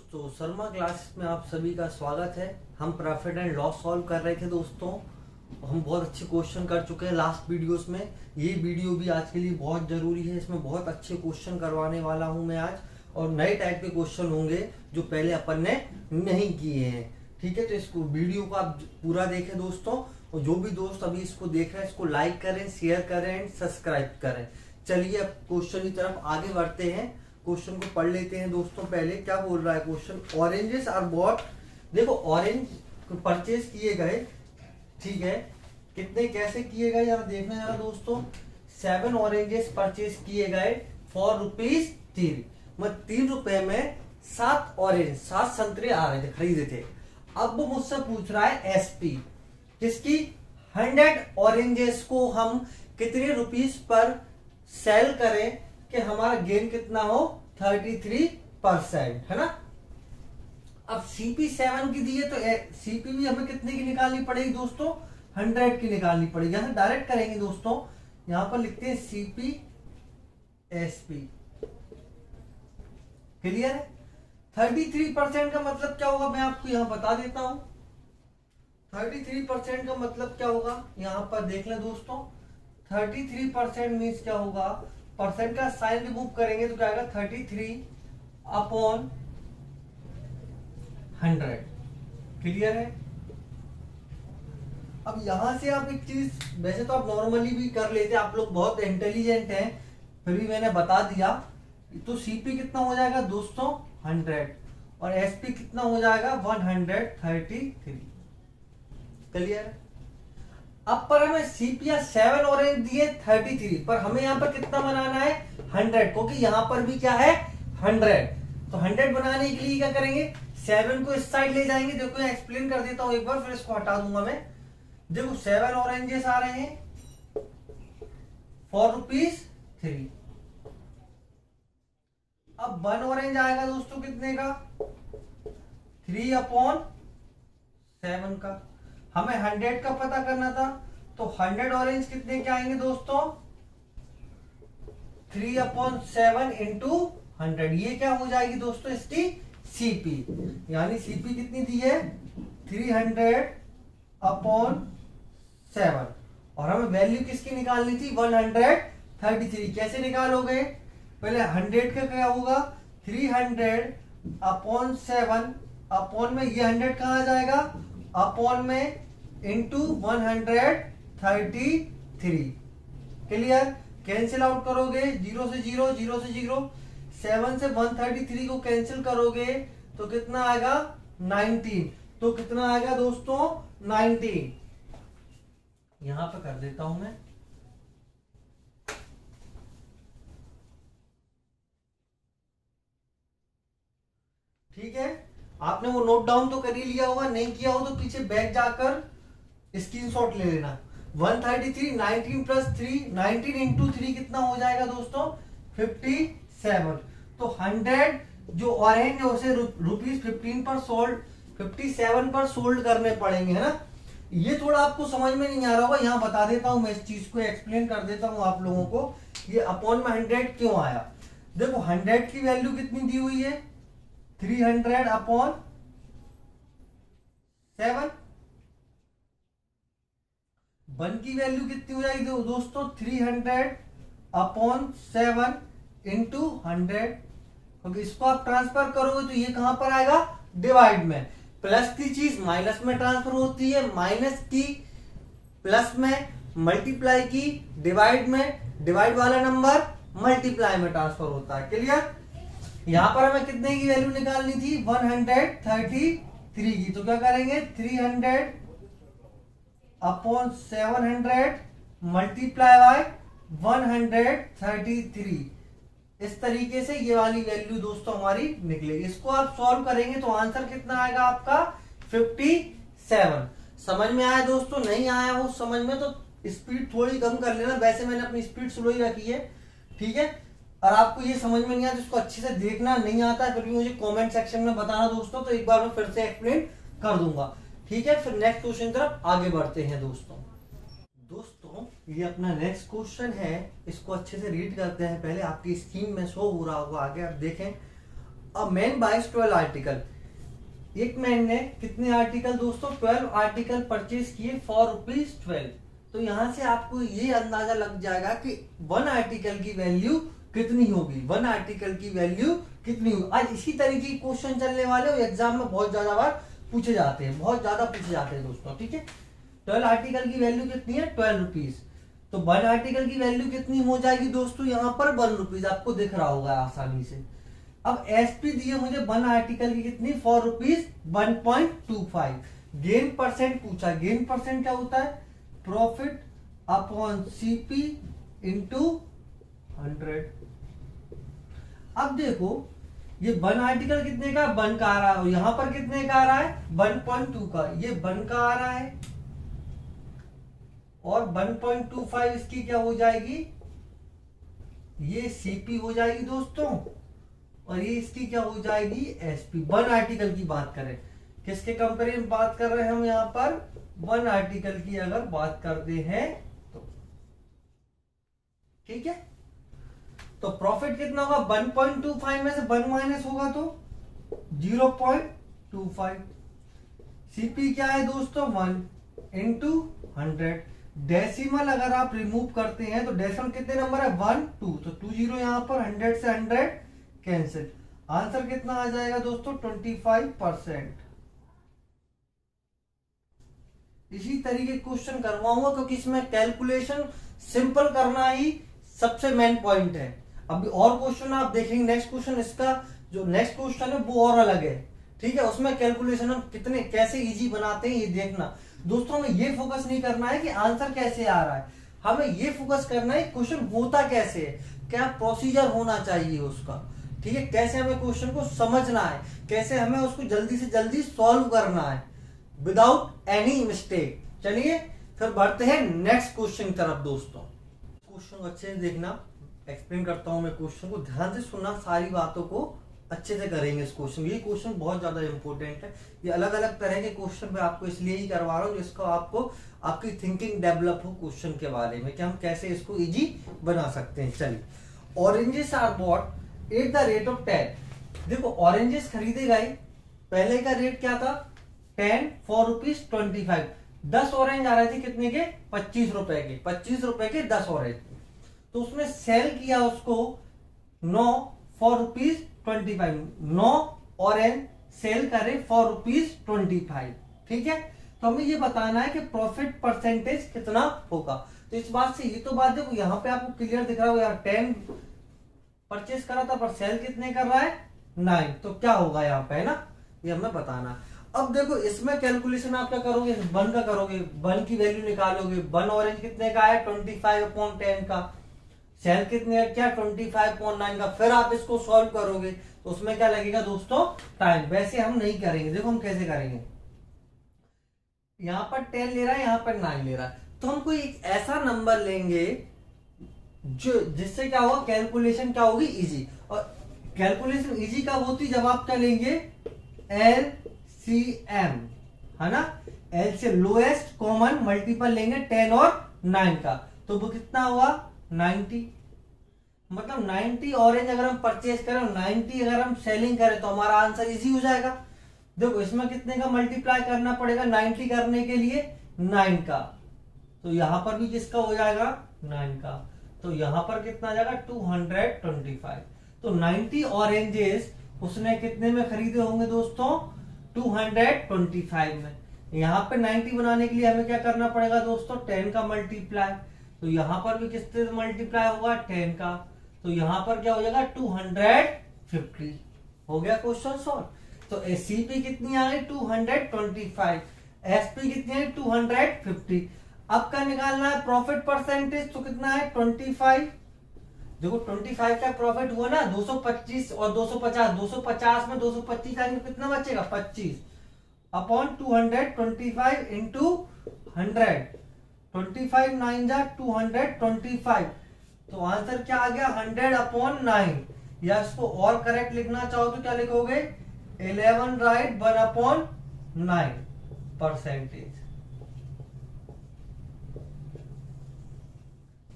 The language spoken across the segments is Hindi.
दोस्तों, शर्मा क्लासेस में आप सभी का स्वागत है। हम प्रॉफिट एंड लॉस सॉल्व कर रहे थे दोस्तों। हम बहुत अच्छे क्वेश्चन कर चुके हैं लास्ट वीडियोस में। ये वीडियो भी आज के लिए बहुत जरूरी है। इसमें बहुत अच्छे क्वेश्चन करवाने वाला हूं मैं आज, और नए टाइप के क्वेश्चन होंगे जो पहले अपन ने नहीं किए हैं। ठीक है, तो इसको वीडियो को आप पूरा देखें दोस्तों, और जो भी दोस्त अभी इसको देख रहे हैं इसको लाइक करें, शेयर करें एंड सब्सक्राइब करें। चलिए अब क्वेश्चन की तरफ आगे बढ़ते हैं। क्वेश्चन को पढ़ लेते हैं दोस्तों। पहले क्या बोल रहा है क्वेश्चन, ऑरेंजेस आर बॉट। देखो ऑरेंज परचेज किए गए, ठीक है, कितने कैसे किए गए जरा देखना जरा दोस्तों। 7 ऑरेंजेस परचेज किए गए फॉर ₹3। मतलब 3 रुपए में 7 संतरे आ रहे थे, खरीदे थे। अब वो मुझसे पूछ रहा है एसपी किसकी, 100 ऑरेंजेस को हम कितने रुपीस पर सेल करें कि हमारा गेन कितना हो 33%, है ना। अब सीपी 7 की दी है तो सीपी भी हमें कितने की निकालनी पड़ेगी दोस्तों, 100 की निकालनी पड़ेगी। यहां डायरेक्ट करेंगे दोस्तों, यहां पर लिखते हैं सीपी एसपी। क्लियर है। 33% का मतलब क्या होगा मैं आपको यहां बता देता हूं। 33% का मतलब क्या होगा, यहां पर देख लें दोस्तों। 33% मीन्स क्या होगा, परसेंट का साइन रिमूव करेंगे तो क्या आएगा 33/100। क्लियर है। अब यहां से आप एक चीज, वैसे तो आप नॉर्मली भी कर लेते, आप लोग बहुत इंटेलिजेंट हैं, फिर भी मैंने बता दिया। तो सीपी कितना हो जाएगा दोस्तों 100, और एसपी कितना हो जाएगा 133। क्लियर। अब पर हमें सीपी 7 ऑरेंज दिए 33, पर हमें यहाँ पर कितना बनाना है 100, क्योंकि यहाँ पर भी क्या है 100। तो 100 बनाने के लिए क्या करेंगे, 7 को इस साइड ले जाएंगे। देखो मैं एक्सप्लेन कर देता हूं एक बार, फिर इसको हटा दूंगा मैं। देखो 7 ऑरेंजेस आ रहे हैं फॉर ₹3। अब 1 ऑरेंज आएगा दोस्तों कितने का, 3/7 का। हमें 100 का पता करना था, तो 100 ऑरेंज कितने के आएंगे दोस्तों, 3/7 इंटू 100। ये क्या हो जाएगी दोस्तों इसकी सीपी, यानी सीपी कितनी दी है 300/7, और हमें वैल्यू किसकी निकालनी थी 133। कैसे निकालोगे, पहले 100 का क्या होगा 300/7, अपॉन में ये 100 कहा जाएगा, अपॉन में इंटू 133। क्लियर। कैंसिल आउट करोगे 0 से 0, 0 से 0, 7 से 133 को कैंसिल करोगे तो कितना आएगा 19। तो कितना आएगा दोस्तों 19। यहां पे कर देता हूं मैं। ठीक है, आपने वो नोट डाउन तो कर ही लिया होगा, नहीं किया हो तो पीछे बैक जाकर स्क्रीनशॉट ले लेना। 133, 19 प्लस 3, 19 इंटू 3 कितना हो जाएगा दोस्तों 57। तो 100 जो ऑरेंज है उसे ₹15 पर सोल्ड, 57 पर सोल्ड करने पड़ेंगे, है ना। ये थोड़ा आपको समझ में नहीं आ रहा होगा, यहाँ बता देता हूं मैं, इस चीज को एक्सप्लेन कर देता हूं आप लोगों को। ये अपॉन में 100 क्यों आया, देखो 100 की वैल्यू कितनी दी हुई है 300/7। 1 की वैल्यू कितनी हो जाएगी दोस्तों 300/7 इंटू 100, क्योंकि इसको आप ट्रांसफर करोगे तो ये कहां पर आएगा डिवाइड में। प्लस की चीज माइनस में ट्रांसफर होती है, माइनस की प्लस में, मल्टीप्लाई की डिवाइड में, डिवाइड वाला नंबर मल्टीप्लाई में ट्रांसफर होता है। क्लियर। यहां पर हमें कितने की वैल्यू निकालनी थी 133 की, तो क्या करेंगे 300/700 मल्टीप्लाई बाय 133। इस तरीके से ये वाली वैल्यू दोस्तों हमारी निकलेगी। इसको आप सॉल्व करेंगे तो आंसर कितना आएगा आपका 57। समझ में आया दोस्तों, नहीं आया हो समझ में तो स्पीड थोड़ी कम कर लेना, वैसे मैंने अपनी स्पीड स्लो ही रखी है। ठीक है, और आपको ये समझ में नहीं आता, इसको अच्छे से देखना नहीं आता है फिर भी मुझे कमेंट सेक्शन में बताना दोस्तों, तो एक बार मैं फिर से एक्सप्लेन कर दूंगा। ठीक है, फिर नेक्स्ट क्वेश्चन की तरफ आगे बढ़ते हैं दोस्तों। ये अपना नेक्स्ट क्वेश्चन है, इसको अच्छे से रीड करते हैं। पहले आपकी स्क्रीन में शो हो रहा होगा, आगे आप देखें। अ मैन बाइज 12 आर्टिकल, एक मैन ने कितने आर्टिकल दोस्तों, 12 आर्टिकल परचेज किए फॉर ₹12। तो यहां से आपको ये अंदाजा लग जाएगा कि वन आर्टिकल की वैल्यू कितनी होगी, वन आर्टिकल की वैल्यू कितनी होगी। आज इसी तरीके के क्वेश्चन चलने वाले और एग्जाम में बहुत ज्यादा बार पूछे जाते हैं, बहुत ज्यादा पूछे जाते हैं दोस्तों, ठीक है। 12 आर्टिकल की वैल्यू कितनी है, ₹12। तो वन आर्टिकल की वैल्यू कितनी हो जाएगी दोस्तों, यहाँ पर ₹1 आपको दिख रहा होगा आसानी से। अब एसपी दिए मुझे वन आर्टिकल की कितनी, फॉर ₹1.25। गेन परसेंट पूछा, गेन परसेंट क्या होता है, प्रॉफिट अपॉन सीपी इंटू 100। अब देखो ये वन आर्टिकल कितने का, 1 का आ रहा है, और यहां पर कितने का आ रहा है, 1.2 का, ये 1 का आ रहा है, और 1.25 इसकी क्या हो जाएगी, ये सीपी हो जाएगी दोस्तों, और ये इसकी क्या हो जाएगी, एसपी। वन आर्टिकल की बात करें, किसके कंपेरिजन में बात कर रहे हैं हम, यहां पर वन आर्टिकल की अगर बात करते हैं तो, ठीक है। तो प्रॉफिट कितना होगा, 1.25 में से 1 माइनस होगा तो 0.25। सीपी क्या है दोस्तों, 1 इंटू 100। डेसिमल अगर आप रिमूव करते हैं तो डेसिमल कितने नंबर है, 1 2, तो 2 0 यहां पर, 100 से 100 कैंसिल। आंसर कितना आ जाएगा दोस्तों, 25%। इसी तरीके क्वेश्चन करवाऊंगा क्योंकि इसमें कैलकुलेशन सिंपल करना ही सबसे मेन पॉइंट है। अभी और क्वेश्चन आप देखेंगे, नेक्स्ट क्वेश्चन, इसका जो नेक्स्ट क्वेश्चन है वो और अलग है, ठीक है। उसमें कैलकुलेशन हम कितने कैसे इजी बनाते हैं ये देखना दोस्तों। हमें ये फोकस नहीं करना है कि आंसर कैसे आ रहा है, हमें ये फोकस करना है क्वेश्चन होता कैसे है, क्या प्रोसीजर होना चाहिए उसका, ठीक है। कैसे हमें क्वेश्चन को समझना है, कैसे हमें उसको जल्दी से जल्दी सॉल्व करना है विदाउट एनी मिस्टेक। चलिए फिर बढ़ते हैं नेक्स्ट क्वेश्चन की तरफ दोस्तों। क्वेश्चन को अच्छे से देखना, एक्सप्लेन करता हूं मैं क्वेश्चन को, ध्यान से सुनना, सारी बातों को अच्छे से करेंगे इस क्वेश्चन। ये क्वेश्चन बहुत ज्यादा इंपॉर्टेंट है, ये अलग अलग तरह के क्वेश्चन मैं आपको इसलिए ही करवा रहा हूँ जिसको आपको आपकी थिंकिंग डेवलप हो क्वेश्चन के बारे में कि हम कैसे इसको इजी बना सकते हैं। चलिए, oranges are bought at the rate of 10। देखो ऑरेंजेस खरीदे गए, पहले का रेट क्या था, 10 फॉर ₹25। 10 ऑरेंज आ रहे थे कितने के, 25 रुपए के, 25 रुपए के 10 ऑरेंज। तो उसने सेल किया उसको 9 फॉर ₹25। 9 ऑरेंज सेल करे फॉर ₹25, ठीक है। तो हमें ये बताना है कि प्रॉफिट परसेंटेज कितना होगा। तो इस बात से ये तो बात देखो यहाँ पे आपको क्लियर दिख रहा होगा यार, 10 परचेस करा था पर सेल कितने कर रहा है, 9। तो क्या होगा यहाँ पे, है ना, ये हमें बताना। अब देखो इसमें कैलकुलेशन आप क्या करोगे, 1 का करोगे, 1 की वैल्यू निकालोगे। 1 ऑरेंज कितने का है, 25/10 का, सेल कितने का, क्या 25/9 का। फिर आप इसको सॉल्व करोगे तो उसमें क्या लगेगा दोस्तों, टाइम। वैसे हम नहीं करेंगे, देखो हम कैसे करेंगे, यहां पर 10 ले रहा है, यहां पर 9 ले रहा है, तो हम कोई एक ऐसा नंबर लेंगे जो जिससे क्या होगा, कैलकुलेशन क्या होगी, इजी। और कैलकुलेशन इजी कब होती, जब आप क्या लेंगे, LCM, है ना, L से लोएस्ट कॉमन मल्टीपल लेंगे 10 और 9 का, तो वो कितना हुआ, 90। मतलब 90 ऑरेंज अगर हम परचेज करें, 90 अगर हम सेलिंग करें तो हमारा आंसर इजी हो जाएगा। देखो इसमें कितने का मल्टीप्लाई करना पड़ेगा 90 करने के लिए, 9 का, तो यहां पर भी किसका हो जाएगा, 9 का, तो यहां पर कितना आ जाएगा, 225। तो 90 ऑरेंजेस उसने कितने में खरीदे होंगे दोस्तों, 225 में। यहां पे 90 बनाने के लिए हमें क्या करना पड़ेगा दोस्तों, 10 का मल्टीप्लाई, तो यहां पर भी किससे मल्टीप्लाई होगा, 10 का, तो यहां पर क्या हो जाएगा, 250। हो गया क्वेश्चन सॉल्व। तो सीपी कितनी आ गई, 225, एसपी कितनी है, 250। अब क्या निकालना है, प्रॉफिट परसेंटेज, तो कितना है, 25। देखो 25 का प्रॉफिट हुआ ना, 225 और 250, 250 में 225 आएंगे, कितना बचेगा, 25 अपॉन 225 इंटू 100, 25 9 जा 225। तो आंसर क्या आ गया, 100/9, या इसको और करेक्ट लिखना चाहो तो क्या लिखोगे, 11 राइट 1/9 परसेंटेज।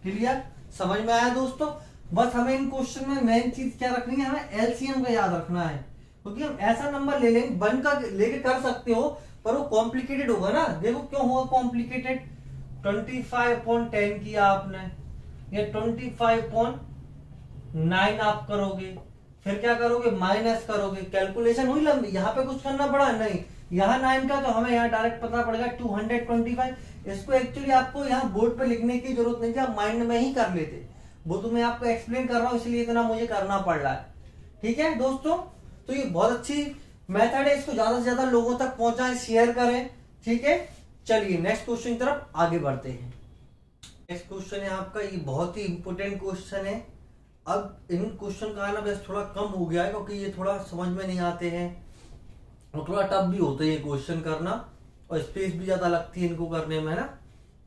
क्लियर, समझ में आया दोस्तों। बस हमें इन क्वेश्चन में मेन चीज क्या रखनी है, हमें एलसीएम का याद रखना है क्योंकि हम ऐसा नंबर ले लेंगे, 1 का लेके कर सकते हो पर वो कॉम्प्लिकेटेड होगा ना। देखो क्यों हुआ कॉम्प्लिकेटेड, 25/10 किया आपने, या 25/9 आप करोगे, फिर क्या करोगे, माइनस करोगे, कैलकुलेशन हुई लंबी। यहाँ पे कुछ करना पड़ा नहीं, यहाँ 9 का तो हमें यहाँ डायरेक्ट पता पड़ेगा 225। इसको एक्चुअली आपको यहाँ बोर्ड पे लिखने की जरूरत नहीं थी, आप माइंड में ही कर लेते। वो तो मैं आपको एक्सप्लेन कर रहा हूँ इसलिए इतना मुझे करना पड़ रहा है। ठीक है दोस्तों, तो ये बहुत अच्छी मेथड है, इसको ज्यादा से ज्यादा लोगों तक पहुंचाएं, शेयर करें। ठीक है, चलिए नेक्स्ट क्वेश्चन की तरफ आगे बढ़ते हैं। नेक्स्ट क्वेश्चन है आपका, ये बहुत ही इंपोर्टेंट क्वेश्चन है। अब इन क्वेश्चन का आना बस थोड़ा कम हो गया है क्योंकि ये थोड़ा समझ में नहीं आते हैं और थोड़ा टफ भी होते हैं ये क्वेश्चन करना, और स्पेस भी ज्यादा लगती है इनको करने में ना।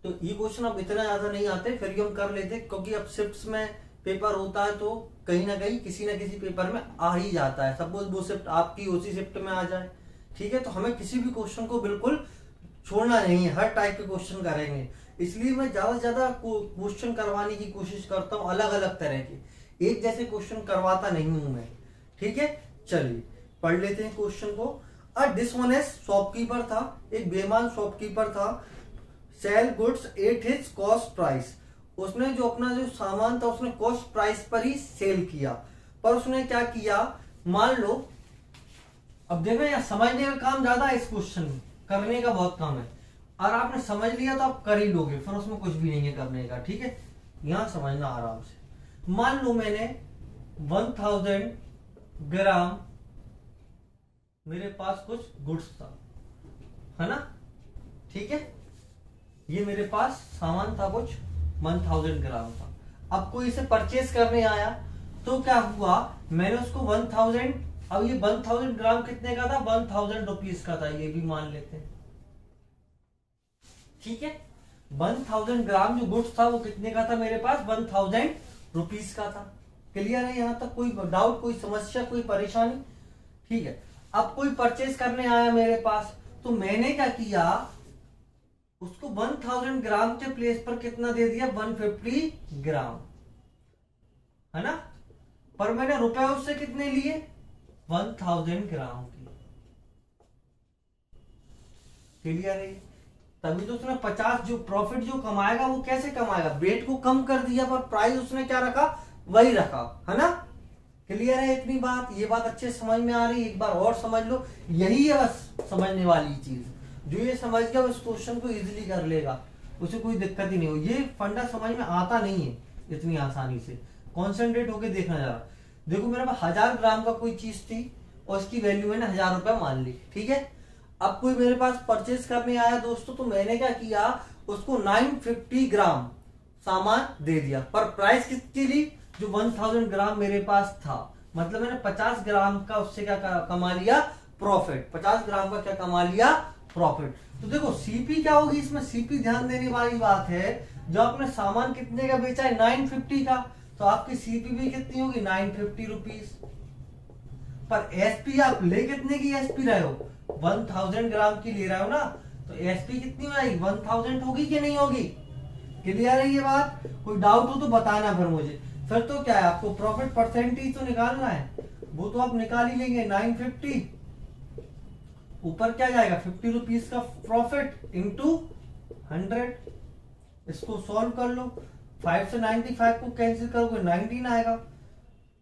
तो ये क्वेश्चन अब इतना ज्यादा नहीं आते, फिर भी हम कर लेते क्योंकि अब शिफ्ट्स में पेपर होता है तो कहीं ना कहीं किसी ना किसी पेपर में आ ही जाता है। सपोज वो शिफ्ट आपकी उसी शिफ्ट में आ जाए, ठीक है, तो हमें किसी भी क्वेश्चन को बिल्कुल छोड़ना नहीं है, हर टाइप के क्वेश्चन करेंगे। इसलिए मैं ज्यादा से ज्यादा क्वेश्चन करवाने की कोशिश करता हूँ, अलग अलग तरह के, एक जैसे क्वेश्चन करवाता नहीं हूं मैं। ठीक है, चलिए पढ़ लेते हैं क्वेश्चन को। अ डिसऑनेस्ट शॉपकीपर था, एक बेईमान शॉपकीपर था, sell goods at his cost price, उसने जो अपना जो सामान था उसने कॉस्ट प्राइस पर ही सेल किया। पर उसने क्या किया, मान लो, अब देखो यहाँ समझने का काम ज्यादा है, इस क्वेश्चन में करने का बहुत कम है, और आपने समझ लिया तो आप कर ही लोगे, फिर उसमें कुछ भी नहीं है करने का। ठीक है, यहां समझना आराम से। मान लो मैंने 1000 ग्राम मेरे पास कुछ गुड्स था, है ना, ठीक है, ये मेरे पास सामान था कुछ 1000 ग्राम था। अब कोई इसे परचेज करने आया तो क्या हुआ, मैंने उसको 1000, अब ये 1000 ग्राम कितने का था, 1000 रुपीज का था, ये भी मान लेते हैं। ठीक है, 1000 ग्राम जो गुड्स था वो कितने का था, मेरे पास 1000 रुपीज का था। क्लियर है, यहां तक कोई डाउट, कोई समस्या, कोई परेशानी? ठीक है, अब कोई परचेज करने आया मेरे पास तो मैंने क्या किया, उसको 1000 ग्राम के प्लेस पर कितना दे दिया, 150 ग्राम, है ना, पर मैंने रुपए उससे कितने लिए, 1000 ग्राम की। क्लियर है, तभी तो उसने 50 जो प्रॉफिट जो कमाएगा वो कैसे कमाएगा, वेट को कम कर दिया पर प्राइस उसने क्या रखा, वही रखा, है ना। क्लियर है इतनी बात, ये बात अच्छे समझ में आ रही है, एक बार और समझ लो, यही है बस समझने वाली चीज। जो ये समझ गया उस क्वेश्चन को इजीली कर लेगा, उसे कोई दिक्कत ही नहीं हो। ये फंडा समझ में आता नहीं है इतनी आसानी से, कॉन्सेंट्रेट होके देखना जरा। देखो मेरे पास 1000 ग्राम का कोई चीज थी और उसकी वैल्यू मैंने 1000 रुपए मान ली, ठीक है। अब कोई मेरे पास परचेज करने आया दोस्तों, तो मैंने क्या किया, उसको 950 ग्राम सामान दे दिया, पर प्राइस कितनी ली, जो 1000 ग्राम मेरे पास था, मतलब मैंने 50 ग्राम का उससे क्या कमा लिया, प्रॉफिट। 50 ग्राम का क्या कमा लिया, प्रॉफिट। तो देखो सीपी क्या होगी इसमें, सीपी ध्यान देने वाली बात है, जो आपने सामान कितने का बेचा है, 950 का, तो आपकी सीपी भी कितनी होगी, 950 रुपीज। पर एसपी आप ले कितने की एसपी रहे हो, 1000 ग्राम की ले रहे हो ना, तो एसपी कितनी हो जाएगी, 1000 होगी कि नहीं होगी। क्लियर है ये बात, कोई डाउट हो तो बताना फिर मुझे। फिर तो क्या है, आपको प्रॉफिट परसेंटेज तो निकालना है, वो तो आप निकाल ही लेंगे। 950 ऊपर क्या जाएगा, 50 रुपीज का प्रॉफिट इंटू 100। इसको सॉल्व कर लो, 5 से 95 को कैंसिल करोगे 19 आएगा,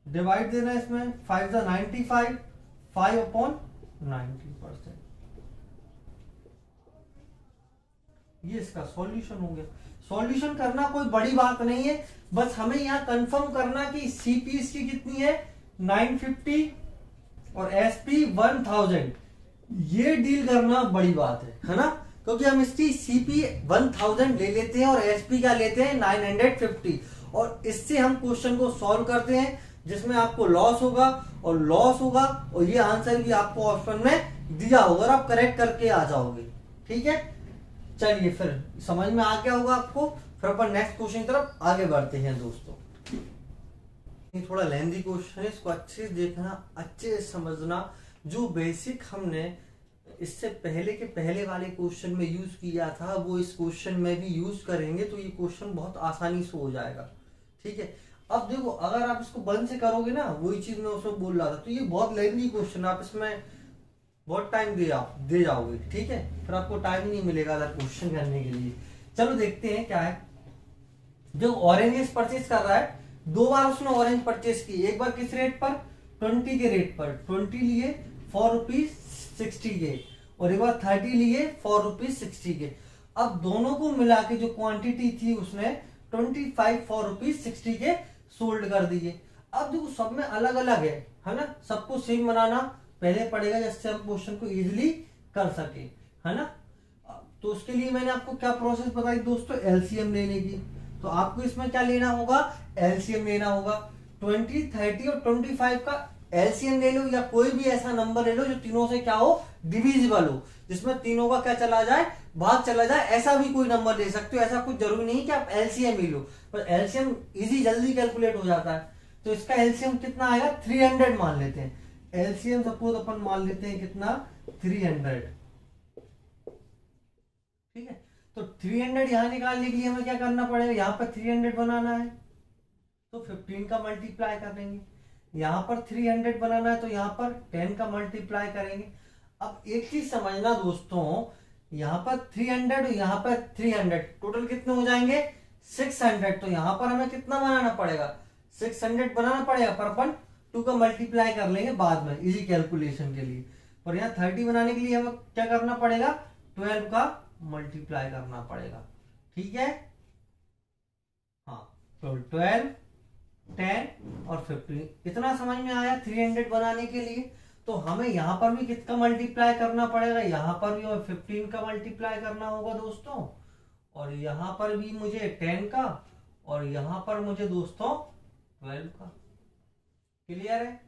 डिवाइड देना इसमें, 5 से 95, 5/90%। ये इसका सॉल्यूशन हो गया। सॉल्यूशन करना कोई बड़ी बात नहीं है, बस हमें यहाँ कंफर्म करना कि सीपी इसकी कितनी है, 950 और एसपी 1000। ये डील करना बड़ी बात है ना, क्योंकि हम इसकी सीपी 1000 ले लेते हैं और एसपी क्या लेते हैं, 950, और इससे हम क्वेश्चन को सॉल्व करते हैं, जिसमें आपको लॉस होगा और ये आंसर भी आपको ऑप्शन में दिया होगा और आप करेक्ट करके आ जाओगे। ठीक है, चलिए फिर समझ में आ गया होगा आपको, फिर अपन नेक्स्ट क्वेश्चन की तरफ आगे बढ़ते हैं दोस्तों। ये थोड़ा लेंथी क्वेश्चन है, इसको अच्छे से देखना, अच्छे से समझना। जो बेसिक हमने इससे पहले के पहले वाले क्वेश्चन में यूज किया था वो इस क्वेश्चन में भी यूज करेंगे, तो ये क्वेश्चन बहुत आसानी से हो जाएगा। ठीक है, अब देखो अगर आप इसको 1 से करोगे ना, वही चीज मैं उसमें बोल रहा था, तो ये बहुत लेंथी क्वेश्चन, आप इसमें बहुत टाइम दे जाओगे, ठीक है, फिर आपको टाइम ही नहीं मिलेगा अदर क्वेश्चन करने के लिए। चलो देखते हैं क्या है। जो ऑरेंजेस परचेज कर रहा है, 2 बार उसने ऑरेंज परचेज की, एक बार किस रेट पर, 20 के रेट पर, 20 लिए ₹4.60 के, और एक बार 30 लिए ₹4.60 के। अब दोनों को मिला के जो क्वांटिटी थी उसने 25 ₹4.60 के सोल्ड कर दिए। अब देखो सब में अलग अलग है ना, सबको सेम बनाना पहले पड़ेगा जिससे हम क्वेश्चन को इजीली कर सके, है ना। तो उसके लिए मैंने आपको क्या प्रोसेस बताई दोस्तों, एलसीएम लेने की। तो आपको इसमें क्या लेना होगा, एलसीएम लेना होगा। 20, 30 और 25 का एलसीएम ले लो, या कोई भी ऐसा नंबर ले लो जो तीनों से क्या हो, डिविजिबल हो, जिसमें तीनों का क्या चला जाए, भाग चला जाए। ऐसा भी कोई नंबर ले सकते हो, ऐसा कुछ जरूरी नहीं कि आप एलसीएम ही लो, पर एलसीएम इजी जल्दी कैलकुलेट हो जाता है। तो इसका एलसीएम कितना आएगा, 300 मान लेते हैं। एलसीएम सपोज अपन मान लेते हैं कितना, 300, ठीक है। तो 300 यहां निकालने के लिए हमें क्या करना पड़ेगा, यहां पर 300 बनाना है तो 15 का मल्टीप्लाई कर लेंगे, यहां पर 300 बनाना है तो यहां पर 10 का मल्टीप्लाई करेंगे। अब एक चीज समझना दोस्तों, यहां पर 300 और यहां पर 300, टोटल कितने हो जाएंगे, 600। तो यहां पर हमें कितना बनाना पड़ेगा, 600 बनाना पड़ेगा, पर अपन 2 का मल्टीप्लाई कर लेंगे बाद में इजी कैलकुलेशन के लिए। पर यहाँ 30 बनाने के लिए हमें क्या करना पड़ेगा, 12 का मल्टीप्लाई करना पड़ेगा, ठीक है। हाँ, तो 12, 10 और 15, इतना समझ में आया 300 बनाने के लिए। तो हमें यहां पर भी कितना मल्टीप्लाई करना पड़ेगा, यहां पर भी हमें 15 का मल्टीप्लाई करना होगा दोस्तों, और यहां पर भी मुझे 10 का, और यहां पर मुझे दोस्तों 12 का। क्लियर है,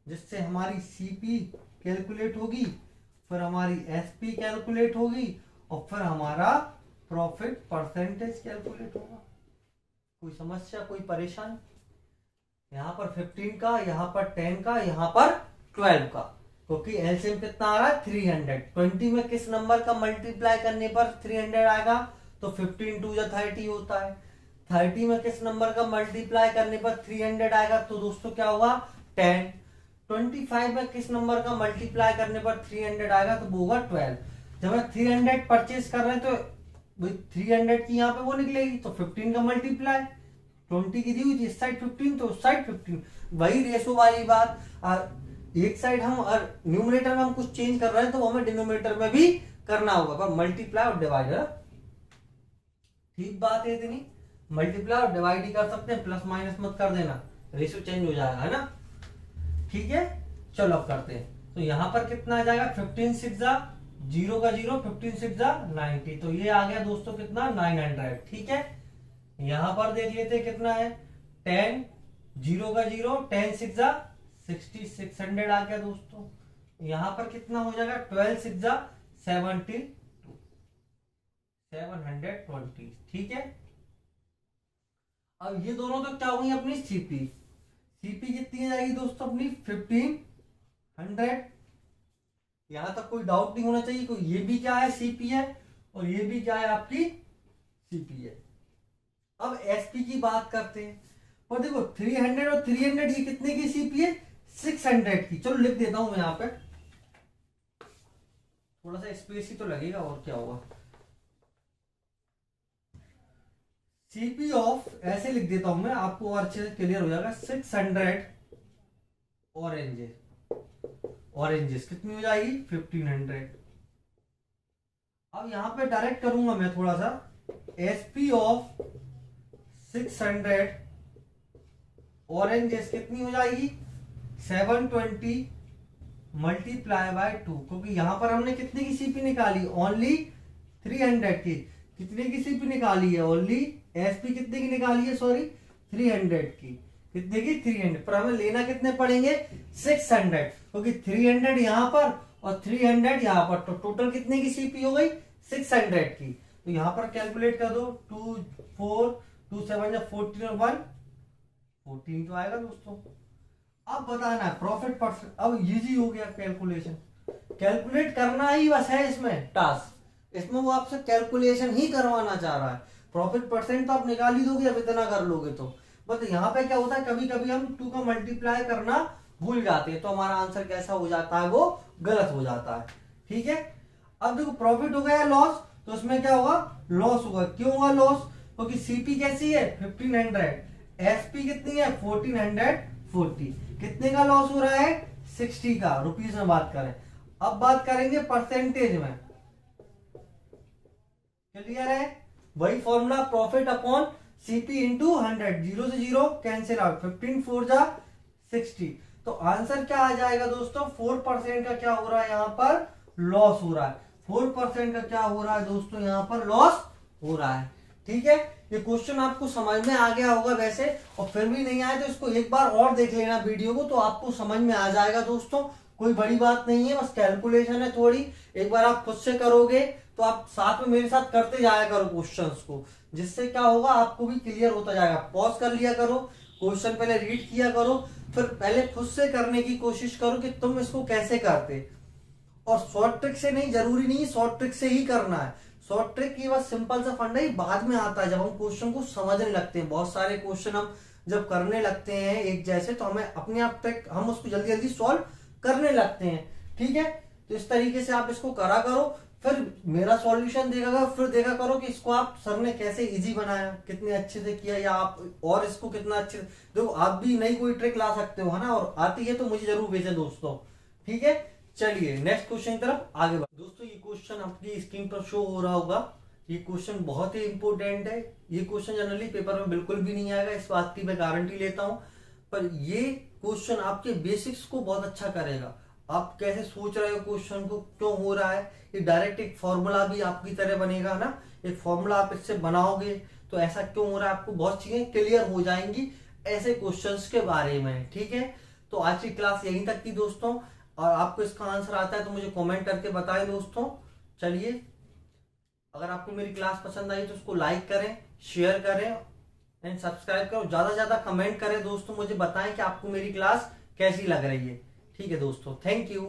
जिससे हमारी सीपी कैलकुलेट होगी, फिर हमारी एसपी कैलकुलेट होगी, और फिर हमारा प्रॉफिट परसेंटेज कैलकुलेट होगा। कोई समस्या, कोई परेशानी, यहां पर 15 का, यहां पर 10 का, यहां पर 12 का, क्योंकि एलसीएम कितना आ रहा है, 300। 20 में किस नंबर का मल्टीप्लाई करने पर 300 आएगा, तो 15 2 या 30 होता है। 30 में किस नंबर का मल्टीप्लाई करने पर 300 आएगा, तो दोस्तों क्या होगा, 10। 25 में किस नंबर का मल्टीप्लाई करने पर 300 आएगा, तो वो होगा 12। जब हम 300 परचेज कर रहे हैं तो 300 की यहाँ पे वो निकलेगी, तो 15 का मल्टीप्लाई, 20 की दी हुई थी इस साइड 15 तो उस साइड 15, वही रेशो वाली बात। एक साइड हम न्यूमरेटर में हम कुछ चेंज कर रहे हैं तो हमें डिनोमिनेटर में भी करना होगा, पर मल्टीप्लाई और डिवाइड, ठीक बात है। इतनी मल्टीप्लाई और डिवाइड ही कर सकते हैं, प्लस माइनस मत कर देना, रेशो चेंज हो जाएगा, है ना, ठीक है। चलो अब करते हैं, तो यहां पर कितना आ जाएगा, 15 6 0 का 0, 15 6 90, तो ये आ गया दोस्तों कितना, 900, ठीक है। यहां पर देख लेते कितना है, 10 0 का 0, 10 6 60, 600 आ गया दोस्तों। यहां पर कितना हो जाएगा, 12 6 72, 720, ठीक है। अब ये दोनों तो क्या हुई अपनी सीपी, सीपी कितनी जाएगी दोस्तों अपनी, 1500। यहां तक कोई डाउट नहीं होना चाहिए, कोई ये भी क्या है, सीपी है, और ये भी क्या है, आपकी सीपी है। अब एसपी की बात करते हैं, और देखो 300 और 300 ये कितने की सीपी है, 600 की। चलो लिख देता हूं मैं यहाँ पे, थोड़ा सा स्पेस ही तो लगेगा, और क्या होगा, सीपी ऑफ, ऐसे लिख देता हूं मैं, आपको और अच्छे से क्लियर हो जाएगा। 600 ऑरेंजेस कितनी हो जाएगी, 1500। अब यहां पे डायरेक्ट करूंगा मैं थोड़ा सा, एसपी ऑफ 600 ऑरेंजेस कितनी हो जाएगी, 720 मल्टीप्लाई बाय 2, क्योंकि यहां पर हमने कितने की सीपी निकाली, ओनली 300 की। कितने की सीपी निकाली है, ओनली एसपी कितने की निकाली है, सॉरी 300 की। कितने की, 300, पर हमें लेना कितने पड़ेंगे, 600, क्योंकि 300 यहां पर और 300 यहां पर, तो टोटल कितने की सीपी हो गई, 600 की। तो यहां पर कैलकुलेट कर दो, 2 4 2 7 या 14 और 1 14 तो आएगा दोस्तों। अब बताना है प्रॉफिट परसेंट, अब इजी हो गया कैलकुलेशन, कैलकुलेट करना ही बस है इसमें टास्क, इसमें वो आपसे कैलकुलेशन ही करवाना चाह रहा है। प्रॉफिट परसेंट तो आप निकाल ही दोगे अब इतना कर लोगे तो, बट यहाँ पे क्या होता है, कभी कभी हम 2 का मल्टीप्लाई करना भूल जाते हैं, तो हमारा आंसर कैसा हो जाता है, वो गलत हो जाता है। ठीक है, अब देखो प्रॉफिट हो गया लॉस, तो उसमें क्या होगा, लॉस होगा। क्यों होगा लॉस, क्योंकि सीपी कैसी है 1500, एसपी कितनी है 1440, कितने का लॉस हो रहा है 60 का, रुपीज में बात करें। अब बात करेंगे परसेंटेज में, क्लियर है, वही formula profit upon CP into 100, 0 से 0 कैंसिल आउट, 15 4 जा 60, तो आंसर क्या आ जाएगा दोस्तों, 4% का क्या हो रहा है यहाँ पर, लॉस हो रहा है। 4% का क्या हो रहा है दोस्तों, यहाँ पर लॉस हो रहा है। ठीक है, ये क्वेश्चन आपको समझ में आ गया होगा वैसे, और फिर भी नहीं आया तो इसको एक बार और देख लेना वीडियो को, तो आपको समझ में आ जाएगा दोस्तों। कोई बड़ी बात नहीं है, बस कैलकुलेशन है थोड़ी, एक बार आप खुद से करोगे तो आप साथ में मेरे साथ करते जाया करो क्वेश्चंस को, जिससे क्या होगा आपको भी क्लियर होता जाएगा। पॉज कर लिया करो, क्वेश्चन पहले रीड किया करो, फिर पहले खुद से करने की कोशिश करो कि तुम इसको कैसे करते, और शॉर्ट ट्रिक से नहीं, जरूरी नहीं शॉर्ट ट्रिक से ही करना है। शॉर्ट ट्रिक की बस सिंपल सा फंडा ही बाद में आता है, जब हम क्वेश्चन को समझने लगते हैं। बहुत सारे क्वेश्चन हम जब करने लगते हैं एक जैसे, तो हमें अपने आप तक हम उसको जल्दी जल्दी सॉल्व करने लगते हैं। ठीक है, तो इस तरीके से आप इसको करा करो, फिर मेरा सॉल्यूशन देखा, फिर देखा करो कि इसको आप सर ने कैसे इजी बनाया, कितने अच्छे से किया, या आप और इसको कितना अच्छे, देखो आप भी नई कोई ट्रिक ला सकते हो, है ना, और आती है तो मुझे जरूर भेजें दोस्तों। ठीक है, चलिए नेक्स्ट क्वेश्चन की तरफ आगे बढ़। दोस्तों ये क्वेश्चन आपकी स्क्रीन पर शो हो रहा होगा, ये क्वेश्चन बहुत ही इंपॉर्टेंट है। ये क्वेश्चन जनरली पेपर में बिल्कुल भी नहीं आएगा, इस बात की मैं गारंटी लेता हूं, पर ये क्वेश्चन आपके बेसिक्स को बहुत अच्छा करेगा। आप कैसे सोच रहे हो क्वेश्चन को, क्यों हो रहा है, ये डायरेक्ट एक फॉर्मूला भी आपकी तरह बनेगा ना, एक फॉर्मूला आप इससे बनाओगे तो ऐसा क्यों हो रहा है, आपको बहुत चीजें क्लियर हो जाएंगी ऐसे क्वेश्चंस के बारे में। ठीक है, तो आज की क्लास यहीं तक थी दोस्तों, और आपको इसका आंसर आता है तो मुझे कमेंट करके बताएं दोस्तों। चलिए, अगर आपको मेरी क्लास पसंद आई तो उसको लाइक करें, शेयर करें एंड सब्सक्राइब करो, ज्यादा से ज्यादा कमेंट करें दोस्तों, मुझे बताएं कि आपको मेरी क्लास कैसी लग रही है। ठीक है दोस्तों, थैंक यू।